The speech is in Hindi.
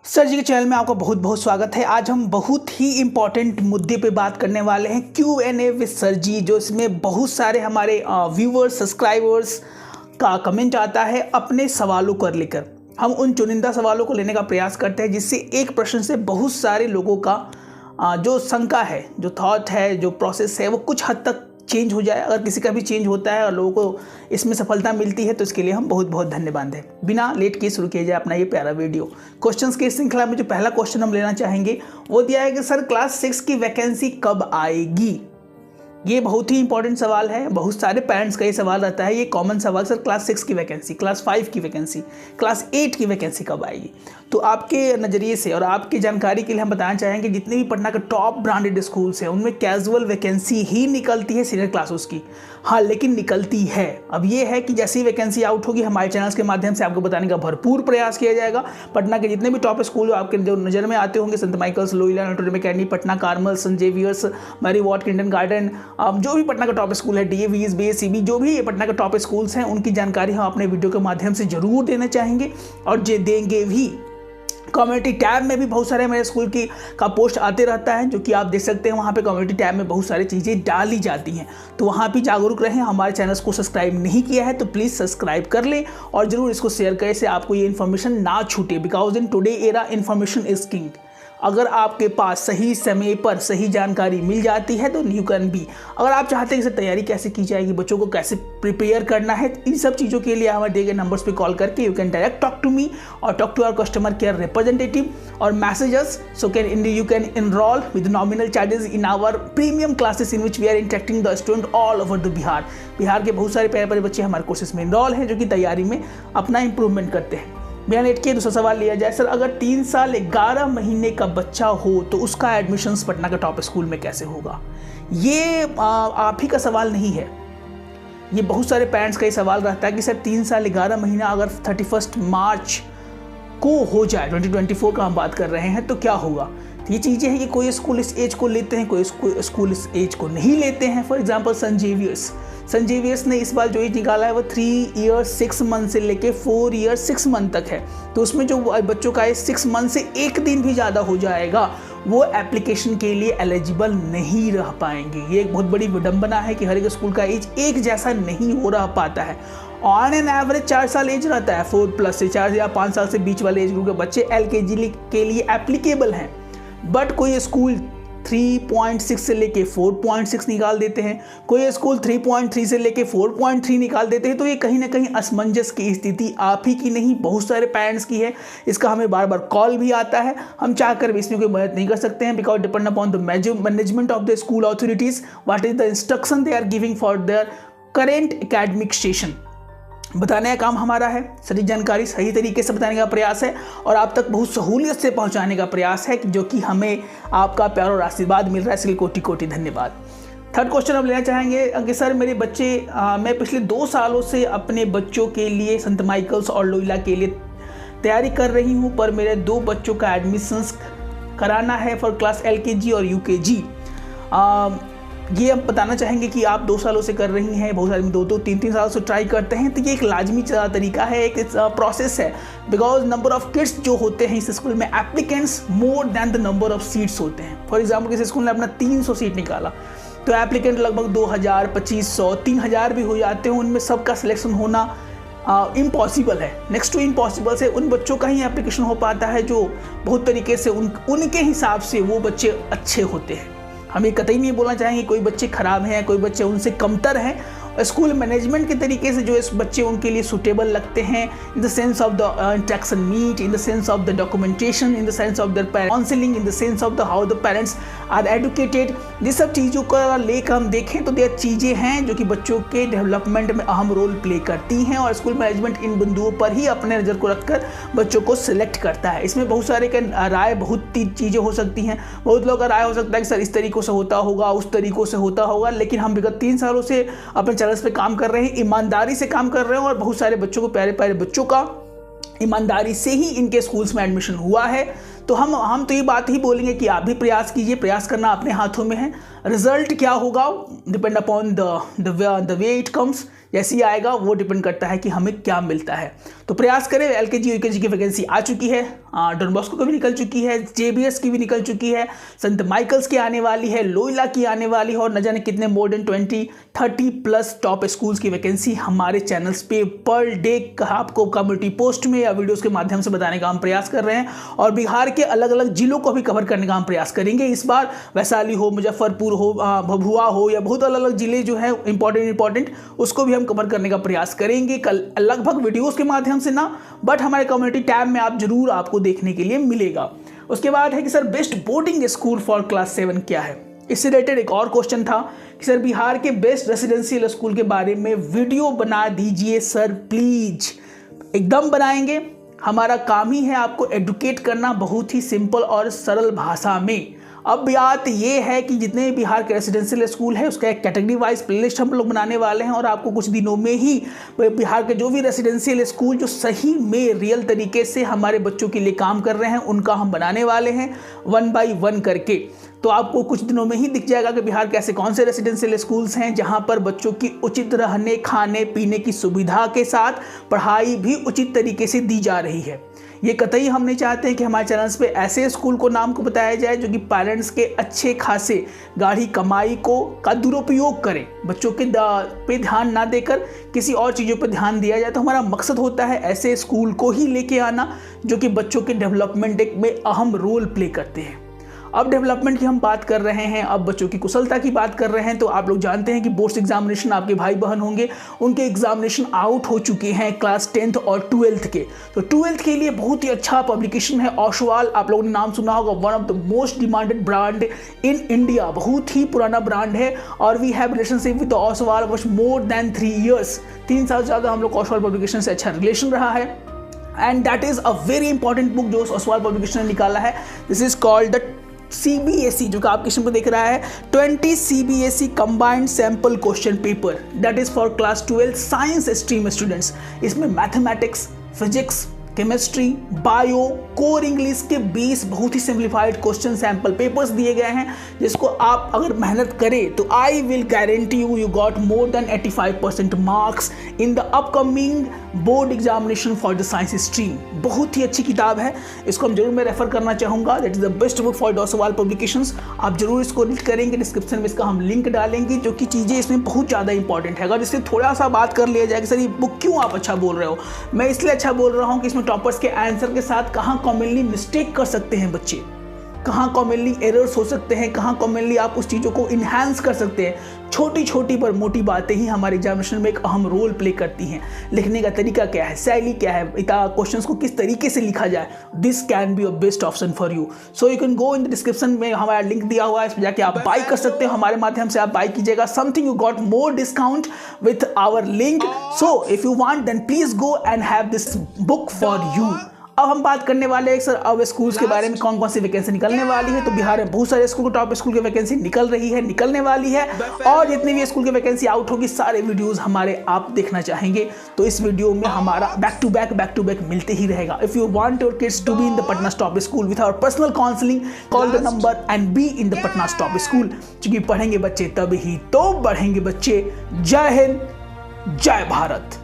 सर जी के चैनल में आपका बहुत बहुत स्वागत है। आज हम बहुत ही इम्पॉर्टेंट मुद्दे पे बात करने वाले हैं, Q&A विद सर जी, जो इसमें बहुत सारे हमारे व्यूवर्स सब्सक्राइबर्स का कमेंट आता है अपने सवालों को लेकर। हम उन चुनिंदा सवालों को लेने का प्रयास करते हैं जिससे एक प्रश्न से बहुत सारे लोगों का जो शंका है, जो थॉट है, जो प्रोसेस है, वो कुछ हद तक चेंज हो जाए। अगर किसी का भी चेंज होता है और लोगों को इसमें सफलता मिलती है तो इसके लिए हम बहुत बहुत धन्यवाद हैं। बिना लेट किए शुरू किया जाए अपना ये प्यारा वीडियो। क्वेश्चंस की श्रृंखला में जो पहला क्वेश्चन हम लेना चाहेंगे वो दिया है कि सर क्लास 6 की वैकेंसी कब आएगी। ये बहुत ही इंपॉर्टेंट सवाल है, बहुत सारे पेरेंट्स का ये सवाल रहता है। ये कॉमन सवाल, सर क्लास 6 की वैकेंसी, क्लास 5 की वैकेंसी, क्लास 8 की वैकेंसी कब आएगी। तो आपके नज़रिए से और आपकी जानकारी के लिए हम बताना चाहेंगे जितने भी पटना के टॉप ब्रांडेड स्कूल्स हैं उनमें कैजुअल वैकेंसी ही निकलती है सीनियर क्लासेस की। हाँ, लेकिन निकलती है। अब ये है कि जैसी वैकेंसी आउट होगी हमारे चैनल्स के माध्यम से आपको बताने का भरपूर प्रयास किया जाएगा। पटना के जितने भी टॉप स्कूल आपके जो नज़र में आते होंगे, saint Michael's, Loyola, Notre Dame academy, Patna Carmel, saint Xavier's, Mary Ward kindergarten, जो भी पटना का टॉप स्कूल है, DAVs, BSCB, जो भी पटना के टॉप स्कूल्स हैं उनकी जानकारी हम अपने वीडियो के माध्यम से जरूर देना चाहेंगे और देंगे भी। कम्युनिटी टैब में भी बहुत सारे मेरे स्कूल की का पोस्ट आते रहता है, जो कि आप देख सकते हैं। वहाँ पे कम्युनिटी टैब में बहुत सारी चीज़ें डाली जाती हैं, तो वहाँ भी जागरूक रहें। हमारे चैनल्स को सब्सक्राइब नहीं किया है तो प्लीज़ सब्सक्राइब कर लें और ज़रूर इसको शेयर करें, से आपको ये इन्फॉर्मेशन ना छूटे। Because in today era information is king. अगर आपके पास सही समय पर सही जानकारी मिल जाती है तो यू कैन बी। अगर आप चाहते हैं कि तैयारी कैसे की जाएगी, बच्चों को कैसे प्रिपेयर करना है, इन सब चीज़ों के लिए हमारे दिए गए नंबर्स पे कॉल करके you can direct talk to me और talk to our customer care representative और messages. So you can enrol with nominal charges in our premium classes in which we are interacting the student all over the Bihar. Bihar के बहुत सारे प्यारे प्यारे बच्चे हमारे कोर्सेज में इनरोल हैं जो कि तैयारी में अपना इंप्रूवमेंट करते हैं। बिना लेट के दूसरा सवाल लिया जाए, सर अगर 3 साल 11 महीने का बच्चा हो तो उसका एडमिशन्स पटना का टॉप स्कूल में कैसे होगा। ये आप ही का सवाल नहीं है, ये बहुत सारे पेरेंट्स का ये सवाल रहता है कि सर 3 साल 11 महीना अगर 31 मार्च को हो जाए, 2024 का हम बात कर रहे हैं, तो क्या होगा। तो ये चीज़ें हैं कि कोई स्कूल इस एज को लेते हैं, कोई स्कूल इस एज को नहीं लेते हैं। फॉर एग्जांपल सेंट जेवियर्स ने इस बार जो एज निकाला है वो 3 ईयर 6 मंथ से लेके 4 ईयर 6 मंथ तक है। तो उसमें जो बच्चों का एज 6 मंथ से एक दिन भी ज़्यादा हो जाएगा वो एप्लीकेशन के लिए एलिजिबल नहीं रह पाएंगे। ये एक बहुत बड़ी विडंबना है कि हर एक स्कूल का एज एक जैसा नहीं हो रह पाता है। ऑन एन एवरेज 4 साल एज रहता है, 4+ से 4 या 5 साल से बीच वाले एज ग्रुप के बच्चे LKG के लिए एप्लीकेबल हैं। बट कोई स्कूल 3.6 से लेके 4.6 निकाल देते हैं, कोई स्कूल 3.3 से लेके 4.3 निकाल देते हैं। तो ये कहीं ना कहीं असमंजस की स्थिति आप ही की नहीं, बहुत सारे पेरेंट्स की है। इसका हमें बार बार कॉल भी आता है, हम चाहकर भी इसमें कोई मदद नहीं कर सकते हैं। Because depend upon the management of the school authorities, what is the instruction they are giving for their current academic session. बताने का काम हमारा है, सही जानकारी सही तरीके से बताने का प्रयास है और आप तक बहुत सहूलियत से पहुंचाने का प्रयास है, जो कि हमें आपका प्यार और आशीर्वाद मिल रहा है। इसलिए कोटि कोटि धन्यवाद। थर्ड क्वेश्चन हम लेना चाहेंगे कि सर मेरे बच्चे मैं पिछले 2 सालों से अपने बच्चों के लिए सेंट माइकल्स और लोहिला के लिए तैयारी कर रही हूँ, पर मेरे 2 बच्चों का एडमिशन्स कराना है फॉर क्लास LKG और UKG। ये हम बताना चाहेंगे कि आप 2 सालों से कर रही हैं, बहुत सारे 2-2, 3-3 सालों से ट्राई करते हैं, तो ये एक लाजमी तरीका है, एक प्रोसेस है। बिकॉज नंबर ऑफ किड्स जो होते हैं इस स्कूल में, applicants more than the number of seats होते हैं। फॉर एग्जाम्पल किसी स्कूल ने अपना 300 सीट निकाला तो एप्लीकेंट लगभग 2000, 2500, 3000 भी हो जाते हैं। उनमें सबका सिलेक्शन होना इम्पॉसिबल है, नेक्स्ट टू इम्पॉसिबल से उन बच्चों का ही एप्लीकेशन हो पाता है जो बहुत तरीके से उनके हिसाब से वो बच्चे अच्छे होते हैं। हम ये कतई नहीं बोलना चाहेंगे कोई बच्चे खराब हैं, कोई बच्चे उनसे कमतर हैं। स्कूल मैनेजमेंट के तरीके से जो इस बच्चे उनके लिए सूटेबल लगते हैं, in the sense of the interaction meet, in the sense of the documentation, in the sense of the counselling, in the sense of the how the parents are educated, ये सब चीज़ों का लेकर हम देखें तो ये चीज़ें हैं जो कि बच्चों के डेवलपमेंट में अहम रोल प्ले करती हैं और स्कूल मैनेजमेंट इन बिंदुओं पर ही अपने नज़र को रखकर बच्चों को सिलेक्ट करता है। इसमें बहुत सारे राय, बहुत चीज़ें हो सकती हैं। बहुत लोगों का राय हो सकता है कि सर इस तरीक़ों से होता होगा, उस तरीक़ों से होता होगा, लेकिन हम विगत 3 सालों से अपने चैनल्स पे काम कर रहे हैं, ईमानदारी से काम कर रहे हैं और बहुत सारे बच्चों को, प्यारे प्यारे बच्चों का ईमानदारी से ही इनके स्कूल्स में एडमिशन हुआ है। तो हम तो ये बात ही बोलेंगे कि आप भी प्रयास कीजिए, प्रयास करना अपने हाथों में है। रिजल्ट क्या होगा depend upon the way it comes, जैसे ही आएगा वो डिपेंड करता है कि हमें क्या मिलता है। तो प्रयास करें। LKG UKG की वैकेंसी आ चुकी है, डॉन बॉस्को की भी निकल चुकी है, JBS की भी निकल चुकी है, संत माइकल्स की आने वाली है, लोयला की आने वाली है और न जाने कितने more than 20-30 plus top schools की वैकेंसी हमारे चैनल्स पे पर डे आपको कम्युनिटी पोस्ट में या वीडियोस के माध्यम से बताने का हम प्रयास कर रहे हैं। और बिहार के अलग अलग जिलों को भी कवर करने का हम प्रयास करेंगे इस बार। वैशाली हो, मुजफ्फरपुर हो, भभुआ हो, या बहुत अलग अलग जिले जो है इंपॉर्टेंट उसको भी हम कवर करने का प्रयास करेंगे। कल लगभग वीडियोस के माध्यम से ना, बट हमारे कम्युनिटी टैब में आप जरूर आपको देखने के लिए मिलेगा। उसके बाद है कि sir best boarding school for class 7 क्या है। इससे रिलेटेड एक और क्वेश्चन था कि सर बिहार के बेस्ट रेसिडेंशियल स्कूल के बारे में वीडियो बना दीजिए सर प्लीज। एकदम बनाएंगे, हमारा काम ही है आपको एडुकेट करना बहुत ही सिंपल और सरल भाषा में। अब बात ये है कि जितने बिहार के रेसिडेंशियल स्कूल है उसका एक कैटेगरी वाइज प्लेलिस्ट हम लोग बनाने वाले हैं और आपको कुछ दिनों में ही बिहार के जो भी रेसिडेंशियल स्कूल जो सही में रियल तरीके से हमारे बच्चों के लिए काम कर रहे हैं उनका हम बनाने वाले हैं 1 by 1 करके। तो आपको कुछ दिनों में ही दिख जाएगा कि बिहार के ऐसे कौन से रेसिडेंशियल स्कूल्स हैं जहां पर बच्चों की उचित रहने खाने पीने की सुविधा के साथ पढ़ाई भी उचित तरीके से दी जा रही है। ये कतई हम नहीं चाहते हैं कि हमारे चैनल्स पे ऐसे स्कूल को नाम को बताया जाए जो कि पेरेंट्स के अच्छे खासे गाढ़ी कमाई का दुरुपयोग करें, बच्चों के पे ध्यान ना देकर किसी और चीज़ों पर ध्यान दिया जाए। तो हमारा मकसद होता है ऐसे स्कूल को ही लेके आना जो कि बच्चों के डेवलपमेंट में अहम रोल प्ले करते हैं। अब डेवलपमेंट की हम बात कर रहे हैं, अब बच्चों की कुशलता की बात कर रहे हैं। तो आप लोग जानते हैं कि बोर्ड्स एग्जामिनेशन आपके भाई बहन होंगे, उनके एग्जामिनेशन आउट हो चुके हैं क्लास 10th और 12th के। तो 12th के लिए बहुत ही अच्छा पब्लिकेशन है ओसवाल, आप लोगों ने नाम सुना होगा, one of the most demanded brand in India, बहुत ही पुराना ब्रांड है और we have relationship with Oswal for more than 3 years। 3 साल ज़्यादा हम लोग ओसवाल पब्लिकेशन से अच्छा रिलेशन रहा है। And that is a very important book जो ओसवाल पब्लिकेशन ने निकाला है। This is called the CBSE, जो कि आपके स्क्रीन पर देख रहा है, 20 CBSE combined sample question paper, that is for class 12 science stream students. इसमें mathematics, physics, chemistry, bio, core English के 20 बहुत ही सिंप्लीफाइड क्वेश्चन सैंपल पेपर्स दिए गए हैं जिसको आप अगर मेहनत करें तो I will guarantee you got more than 85% marks in the upcoming board examination for the science stream. बहुत ही अच्छी किताब है, इसको हम जरूर मैं रेफर करना चाहूँगा। That is the best book for Oswal publications. आप जरूर इसको रीड करेंगे, डिस्क्रिप्शन में इसका हम लिंक डालेंगे, जो कि चीज़ें इसमें बहुत ज़्यादा इंपॉर्टेंट है। अगर इससे थोड़ा सा बात कर लिया जाए कि सर ये बुक क्यों आप अच्छा बोल रहे हो, मैं इसलिए अच्छा बोल रहा हूँ कि इसमें टॉपर्स के आंसर के साथ कहाँ कॉमनली मिस्टेक कर सकते हैं बच्चे, कहाँ कॉमनली एरर्स हो सकते हैं, कहाँ कॉमनली आप उस चीज़ों को इन्हांस कर सकते हैं। छोटी छोटी पर मोटी बातें ही हमारे एग्जामिनेशन में एक अहम रोल प्ले करती हैं। लिखने का तरीका क्या है, शैली क्या है, क्वेश्चंस को किस तरीके से लिखा जाए, this can be a best option for you. So you can go in the description में हमारा लिंक दिया हुआ है, इसमें जाके आप बाई कर सकते हो, हमारे माध्यम से आप बाई कीजिएगा। Something you got more discount with our link. So if you want then please go and have this book for you. अब हम बात करने वाले हैं सर अब स्कूल्स के बारे में, कौन कौन सी वैकेंसी निकलने वाली है। तो बिहार में बहुत सारे स्कूल टॉप स्कूल की वैकेंसी निकल रही है, निकलने वाली है, और जितनी भी स्कूल की वैकेंसी आउट होगी सारे वीडियोस हमारे आप देखना चाहेंगे तो इस वीडियो में हमारा बैक टू बैक मिलते ही रहेगा। If you want your kids to be in the Patna top school with our personal counselling, call the number and be in the Patna top school. क्योंकि पढ़ेंगे बच्चे तब ही तो बढ़ेंगे बच्चे। जय हिंद, जय भारत।